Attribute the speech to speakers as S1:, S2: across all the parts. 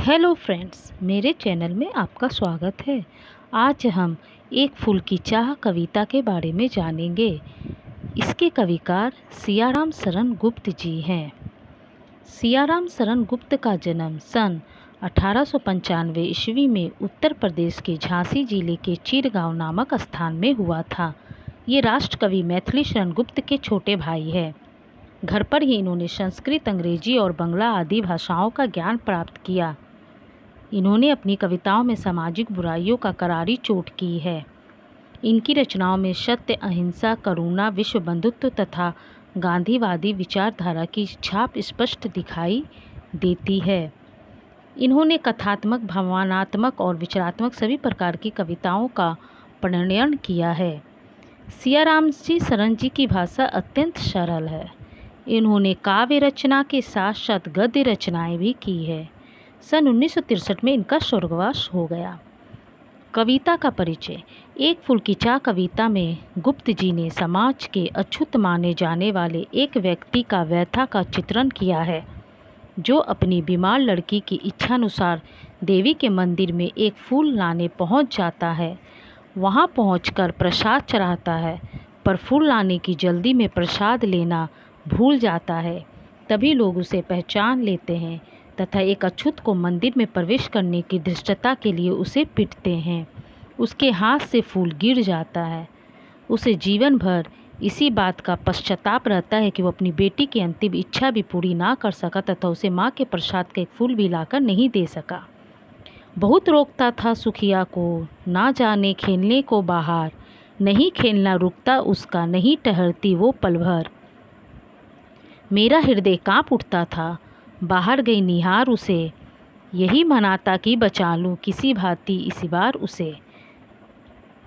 S1: Hello friends, मेरे channel में आपका स्वागत है। आज हम एक फूल की चाह कविता के बारे में जानेंगे। इसके कविकार सियाराम शरण गुप्त जी हैं। सियाराम शरण गुप्त का जन्म सन 1895 ईस्वी में उत्तर प्रदेश के झांसी जिले के चिरगांव नामक स्थान में हुआ था। ये राष्ट्रकवि मैथिली शरण गुप्त के छोटे भाई हैं। घर पर ही इन्होंने संस्कृत, अंग्रेजी और बंगला आदि भाषाओं का ज्ञान प्राप्त किया। इन्होंने अपनी कविताओं में सामाजिक बुराइयों का करारी चोट की है। इनकी रचनाओं में सत्य, अहिंसा, करुणा, विश्व बंधुत्व तथा गांधीवादी विचारधारा की छाप स्पष्ट दिखाई देती है। इन्होंने कथात्मक, भावनात्मक और विचारात्मक सभी प्रकार की कविताओं का प्रणयन किया है। सियाराम जी शरण जी की भाषा अत्यंत सरल है। इन्होंने काव्य रचना के साथ साथ गद्य रचनाएं भी की है। सन 1963 में इनका स्वर्गवास हो गया। कविता का परिचय। एक फूल की चाह कविता में गुप्त जी ने समाज के अछूत माने जाने वाले एक व्यक्ति का व्यथा का चित्रण किया है, जो अपनी बीमार लड़की की इच्छानुसार देवी के मंदिर में एक फूल लाने पहुंच जाता है। वहां पहुंचकर प्रसाद चढ़ाता है, पर फूल लाने की जल्दी में प्रसाद लेना भूल जाता है। तभी लोग उसे पहचान लेते हैं तथा एक अछूत को मंदिर में प्रवेश करने की धृष्टता के लिए उसे पीटते हैं। उसके हाथ से फूल गिर जाता है। उसे जीवन भर इसी बात का पश्चाताप रहता है कि वो अपनी बेटी की अंतिम इच्छा भी पूरी ना कर सका तथा उसे माँ के प्रसाद का एक फूल भी लाकर नहीं दे सका। बहुत रोकता था सुखिया को, ना जाने खेलने को बाहर, नहीं खेलना रुकता उसका, नहीं ठहरती वो पल भर। मेरा हृदय काँप उठता था, बाहर गई निहार उसे, यही मनाता कि बचा लूँ किसी भांति इसी बार उसे।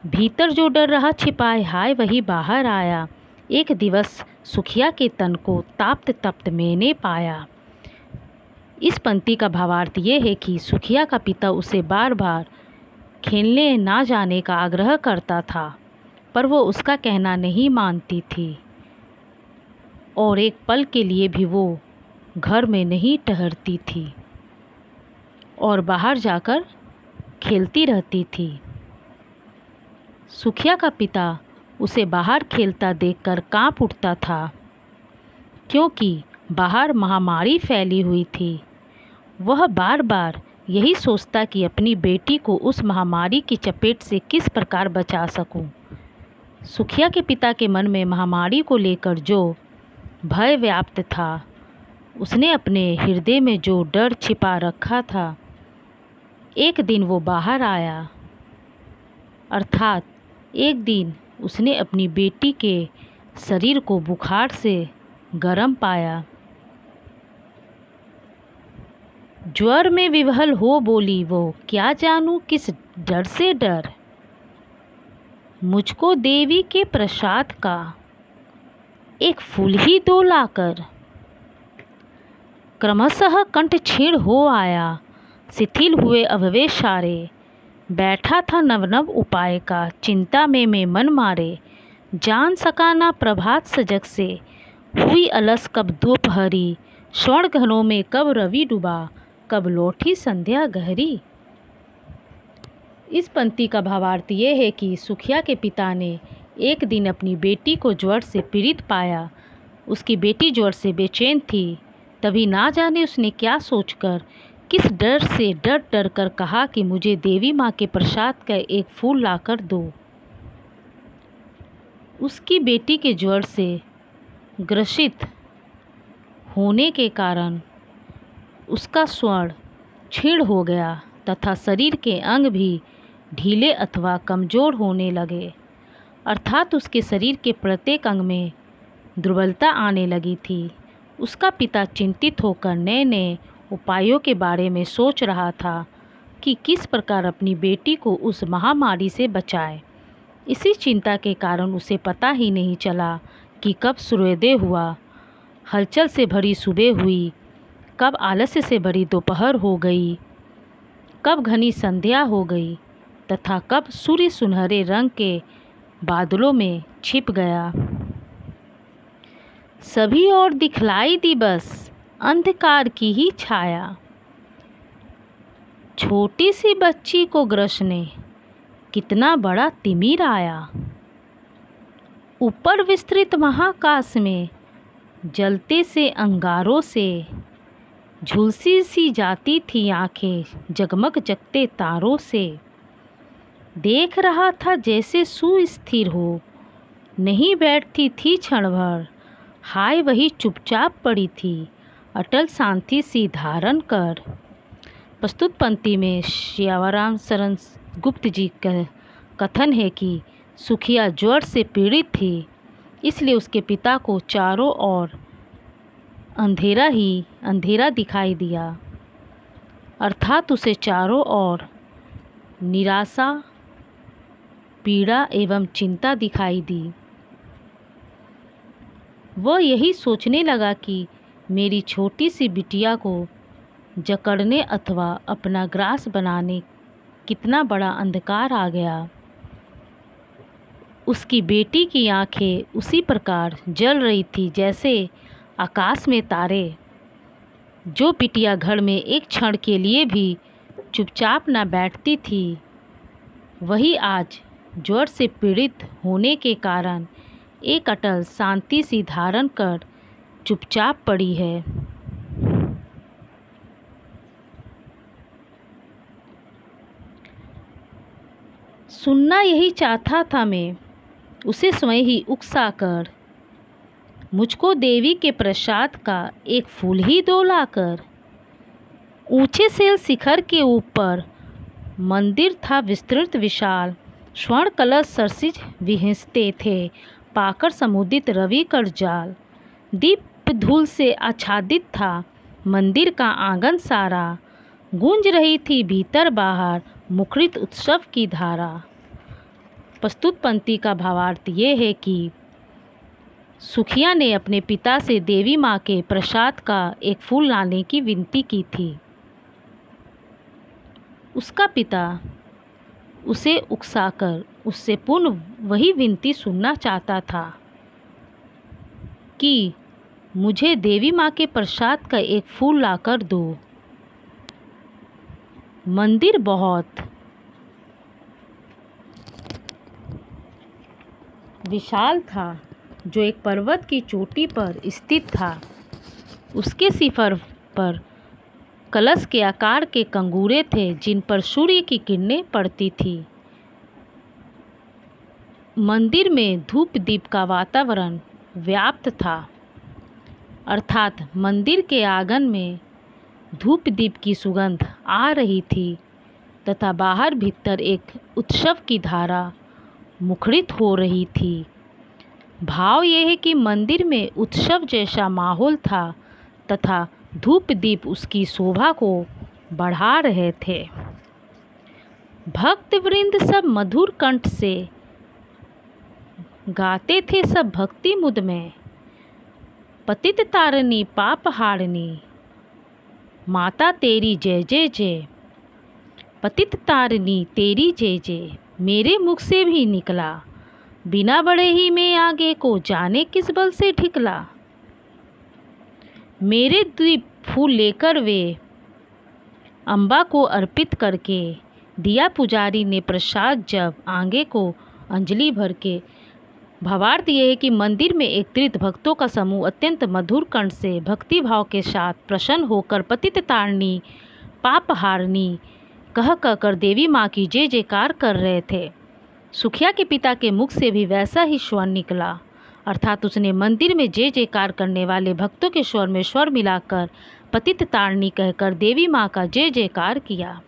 S1: भीतर जो डर रहा छिपाए, हाय वही बाहर आया। एक दिवस सुखिया के तन को ताप्त तप्त मैंने पाया। इस पंक्ति का भावार्थ ये है कि सुखिया का पिता उसे बार बार खेलने ना जाने का आग्रह करता था, पर वो उसका कहना नहीं मानती थी और एक पल के लिए भी वो घर में नहीं ठहरती थी और बाहर जाकर खेलती रहती थी। सुखिया का पिता उसे बाहर खेलता देखकर कांप उठता था, क्योंकि बाहर महामारी फैली हुई थी। वह बार बार यही सोचता कि अपनी बेटी को उस महामारी की चपेट से किस प्रकार बचा सकूं। सुखिया के पिता के मन में महामारी को लेकर जो भय व्याप्त था, उसने अपने हृदय में जो डर छिपा रखा था, एक दिन वो बाहर आया। अर्थात एक दिन उसने अपनी बेटी के शरीर को बुखार से गर्म पाया। ज्वर में विवहल हो बोली वो, क्या जानूं किस डर से डर, मुझको देवी के प्रसाद का एक फूल ही दो लाकर। क्रमशः कंठ क्षीण हो आया, शिथिल हुए अवयव सारे। बैठा था नव नव उपाय का, चिंता में मैं मन मारे। जान सका ना प्रभात सजग से, हुई अलस कब दोपहरी। स्वर्ण घनों में कब रवि डूबा, कब लौटी संध्या गहरी। इस पंक्ति का भावार्थ ये है कि सुखिया के पिता ने एक दिन अपनी बेटी को ज्वर से पीड़ित पाया। उसकी बेटी ज्वर से बेचैन थी। तभी ना जाने उसने क्या सोचकर, किस डर से डर डर कर कहा कि मुझे देवी माँ के प्रसाद का एक फूल लाकर दो। उसकी बेटी के ज्वर से ग्रसित होने के कारण उसका स्वर्ण क्षीण हो गया तथा शरीर के अंग भी ढीले अथवा कमज़ोर होने लगे। अर्थात उसके शरीर के प्रत्येक अंग में दुर्बलता आने लगी थी। उसका पिता चिंतित होकर नए नए उपायों के बारे में सोच रहा था कि किस प्रकार अपनी बेटी को उस महामारी से बचाए। इसी चिंता के कारण उसे पता ही नहीं चला कि कब सूर्योदय हुआ, हलचल से भरी सुबह हुई, कब आलस्य से भरी दोपहर हो गई, कब घनी संध्या हो गई तथा कब सूर्य सुनहरे रंग के बादलों में छिप गया। सभी और दिखलाई दी बस अंधकार की ही छाया। छोटी सी बच्ची को ग्रसने कितना बड़ा तिमिर आया। ऊपर विस्तृत महाकाश में जलते से अंगारों से झुलसी सी जाती थी आंखें जगमग जगते तारों से। देख रहा था जैसे सुस्थिर हो, नहीं बैठती थी क्षण भर। हाय वही चुपचाप पड़ी थी अटल शांति सी धारण कर। प्रस्तुत पंक्ति में सियाराम शरण गुप्त जी का कथन है कि सुखिया ज्वर से पीड़ित थी, इसलिए उसके पिता को चारों ओर अंधेरा ही अंधेरा दिखाई दिया, अर्थात उसे चारों ओर निराशा, पीड़ा एवं चिंता दिखाई दी। वह यही सोचने लगा कि मेरी छोटी सी बिटिया को जकड़ने अथवा अपना ग्रास बनाने कितना बड़ा अंधकार आ गया। उसकी बेटी की आंखें उसी प्रकार जल रही थी जैसे आकाश में तारे। जो बिटिया घर में एक क्षण के लिए भी चुपचाप न बैठती थी, वही आज ज्वर से पीड़ित होने के कारण एक अटल शांति सी धारण कर चुपचाप पड़ी है। सुनना यही चाहता था मैं, उसे स्वयं ही उकसा कर, मुझको देवी के प्रसाद का एक फूल ही दो लाकर। ऊंचे से शिखर के ऊपर मंदिर था विस्तृत विशाल, स्वर्ण कलश सरसिज विहसते थे पाकर समुदित रवि कर जाल। दीप धूल से आच्छादित था मंदिर का आंगन सारा, गूंज रही थी भीतर बाहर मुखरित उत्सव की धारा। प्रस्तुत पंक्ति का भावार्थ ये है कि सुखिया ने अपने पिता से देवी माँ के प्रसाद का एक फूल लाने की विनती की थी। उसका पिता उसे उकसाकर उससे पुनः वही विनती सुनना चाहता था कि मुझे देवी माँ के प्रसाद का एक फूल लाकर दो। मंदिर बहुत विशाल था, जो एक पर्वत की चोटी पर स्थित था। उसके शिखर पर कलश के आकार के कंगूरे थे जिन पर सूर्य की किरणें पड़ती थी। मंदिर में धूप दीप का वातावरण व्याप्त था, अर्थात मंदिर के आंगन में धूप दीप की सुगंध आ रही थी तथा बाहर भीतर एक उत्सव की धारा मुखरित हो रही थी। भाव यह है कि मंदिर में उत्सव जैसा माहौल था तथा धूप दीप उसकी शोभा को बढ़ा रहे थे। भक्त वृंद सब मधुर कंठ से गाते थे सब भक्ति मुद में, पतित तारिणी पाप हारिणी माता तेरी जय जय जय। पतित तारिणी तेरी जय जय मेरे मुख से भी निकला, बिना बड़े ही मैं आगे को जाने किस बल से ठिकला। मेरे द्वीप फूल लेकर वे अम्बा को अर्पित करके दिया पुजारी ने प्रसाद जब आगे को अंजलि भर के। भावार्थ यह है कि मंदिर में एकत्रित भक्तों का समूह अत्यंत मधुर कंठ से भक्ति भाव के साथ प्रसन्न होकर पतित तारिणी पाप हारिणी कह कर देवी माँ की जय जयकार कर रहे थे। सुखिया के पिता के मुख से भी वैसा ही स्वर निकला, अर्थात उसने मंदिर में जय जयकार करने वाले भक्तों के स्वर में स्वर मिलाकर पतित तारिणी कहकर देवी माँ का जय जयकार किया।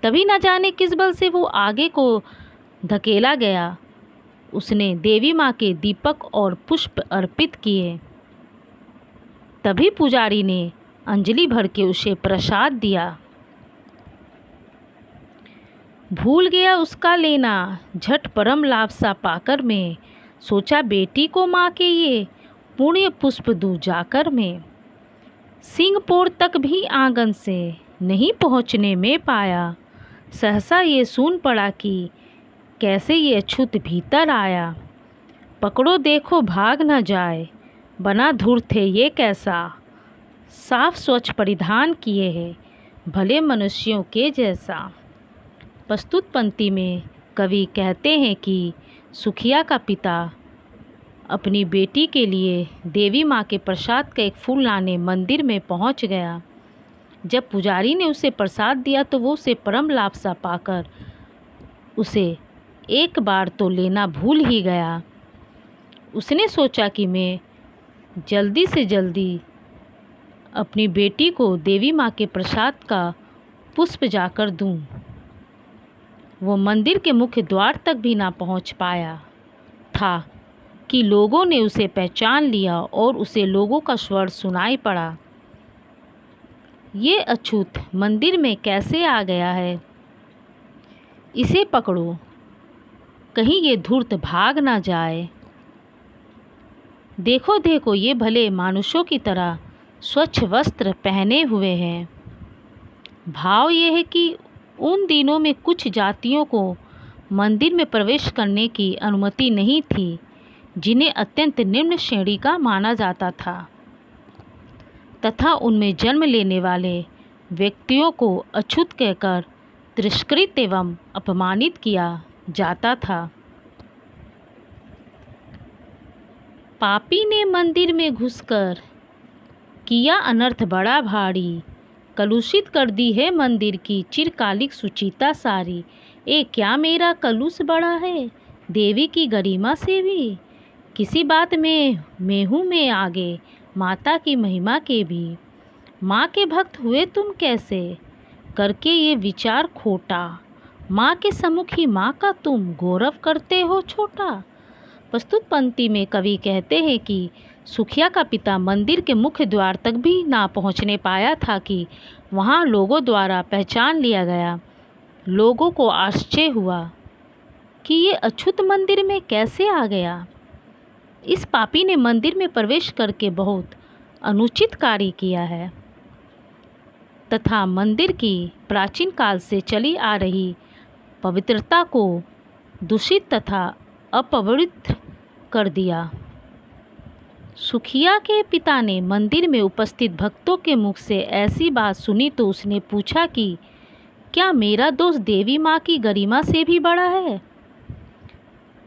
S1: तभी न जाने किस बल से वो आगे को धकेला गया। उसने देवी माँ के दीपक और पुष्प अर्पित किए। तभी पुजारी ने अंजलि भर के उसे प्रसाद दिया। भूल गया उसका लेना झट परम लाभ सा पाकर में, सोचा बेटी को माँ के ये पुण्य पुष्प दूं जाकर में। सिंहपोर तक भी आंगन से नहीं पहुँचने में पाया, सहसा ये सुन पड़ा कि कैसे ये अछूत भीतर आया। पकड़ो देखो भाग न जाए, बना धूर्त है ये कैसा, साफ स्वच्छ परिधान किए है, भले मनुष्यों के जैसा। प्रस्तुत पंक्ति में कवि कहते हैं कि सुखिया का पिता अपनी बेटी के लिए देवी माँ के प्रसाद का एक फूल लाने मंदिर में पहुँच गया। जब पुजारी ने उसे प्रसाद दिया तो वो उसे परम लाभ सा पाकर उसे एक बार तो लेना भूल ही गया। उसने सोचा कि मैं जल्दी से जल्दी अपनी बेटी को देवी माँ के प्रसाद का पुष्प जाकर दूं। वो मंदिर के मुख्य द्वार तक भी ना पहुँच पाया था कि लोगों ने उसे पहचान लिया और उसे लोगों का स्वर सुनाई पड़ा। ये अछूत मंदिर में कैसे आ गया है? इसे पकड़ो, कहीं ये धूर्त भाग ना जाए। देखो देखो, ये भले मानुषों की तरह स्वच्छ वस्त्र पहने हुए हैं। भाव ये है कि उन दिनों में कुछ जातियों को मंदिर में प्रवेश करने की अनुमति नहीं थी, जिन्हें अत्यंत निम्न श्रेणी का माना जाता था तथा उनमें जन्म लेने वाले व्यक्तियों को अछूत कहकर तिरस्कृत एवं अपमानित किया जाता था। पापी ने मंदिर में घुसकर किया अनर्थ बड़ा भारी, कलुषित कर दी है मंदिर की चिरकालिक सुचिता सारी। क्या मेरा कलुष बड़ा है देवी की गरिमा से भी? किसी बात में मैं हूँ मैं आगे माता की महिमा के भी। माँ के भक्त हुए तुम कैसे करके ये विचार खोटा, माँ के सम्मुख ही माँ का तुम गौरव करते हो छोटा। प्रस्तुत पंक्ति में कवि कहते हैं कि सुखिया का पिता मंदिर के मुख्य द्वार तक भी ना पहुँचने पाया था कि वहाँ लोगों द्वारा पहचान लिया गया। लोगों को आश्चर्य हुआ कि ये अछूत मंदिर में कैसे आ गया। इस पापी ने मंदिर में प्रवेश करके बहुत अनुचित कार्य किया है तथा मंदिर की प्राचीन काल से चली आ रही पवित्रता को दूषित तथा अपवित्र कर दिया। सुखिया के पिता ने मंदिर में उपस्थित भक्तों के मुख से ऐसी बात सुनी तो उसने पूछा कि क्या मेरा दोष देवी माँ की गरिमा से भी बड़ा है?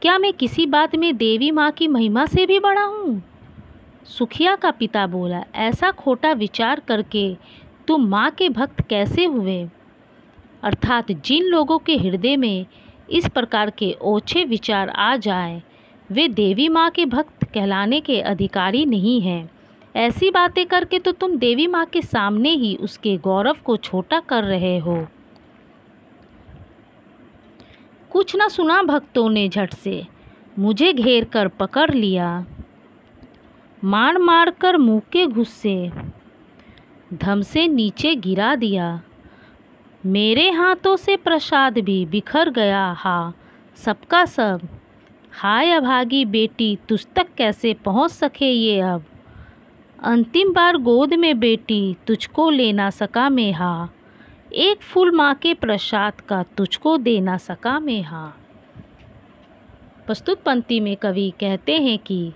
S1: क्या मैं किसी बात में देवी माँ की महिमा से भी बड़ा हूँ? सुखिया का पिता बोला, ऐसा खोटा विचार करके तुम माँ के भक्त कैसे हुए? अर्थात जिन लोगों के हृदय में इस प्रकार के ओछे विचार आ जाएं, वे देवी माँ के भक्त कहलाने के अधिकारी नहीं हैं। ऐसी बातें करके तो तुम देवी माँ के सामने ही उसके गौरव को छोटा कर रहे हो। कुछ न सुना भक्तों ने झट से मुझे घेर कर पकड़ लिया, मार मार कर मुँह के घुस्से धम से नीचे गिरा दिया। मेरे हाथों से प्रसाद भी बिखर गया, हा सबका सब। हाय अभागी बेटी, तुझ तक कैसे पहुंच सके ये अब। अंतिम बार गोद में बेटी तुझको ले ना सका मैं, हा एक फूल माँ के प्रसाद का तुझको दे ना सका मैं, हा। प्रस्तुत पंक्ति में कवि कहते हैं कि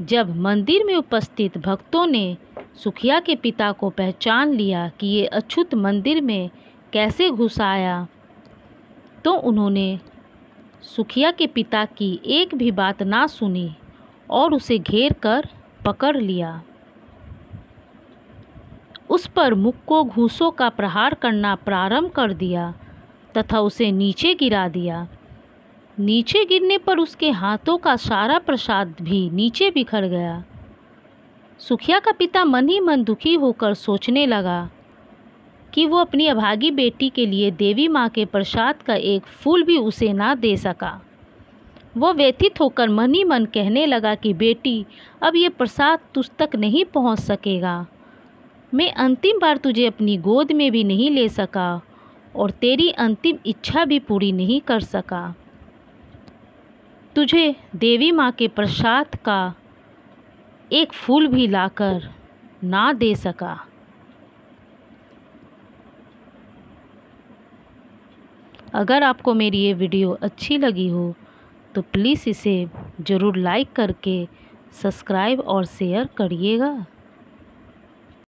S1: जब मंदिर में उपस्थित भक्तों ने सुखिया के पिता को पहचान लिया कि ये अछूत मंदिर में कैसे घुस आया, तो उन्होंने सुखिया के पिता की एक भी बात ना सुनी और उसे घेर कर पकड़ लिया। उस पर मुक्को घूंसों का प्रहार करना प्रारंभ कर दिया तथा उसे नीचे गिरा दिया। नीचे गिरने पर उसके हाथों का सारा प्रसाद भी नीचे बिखर गया। सुखिया का पिता मन ही मन दुखी होकर सोचने लगा कि वो अपनी अभागी बेटी के लिए देवी माँ के प्रसाद का एक फूल भी उसे ना दे सका। वो व्यथित होकर मन ही मन कहने लगा कि बेटी, अब ये प्रसाद तुझ तक नहीं पहुँच सकेगा। मैं अंतिम बार तुझे अपनी गोद में भी नहीं ले सका और तेरी अंतिम इच्छा भी पूरी नहीं कर सका। तुझे देवी माँ के प्रसाद का एक फूल भी लाकर ना दे सका। अगर आपको मेरी ये वीडियो अच्छी लगी हो तो प्लीज़ इसे ज़रूर लाइक करके सब्सक्राइब और शेयर करिएगा।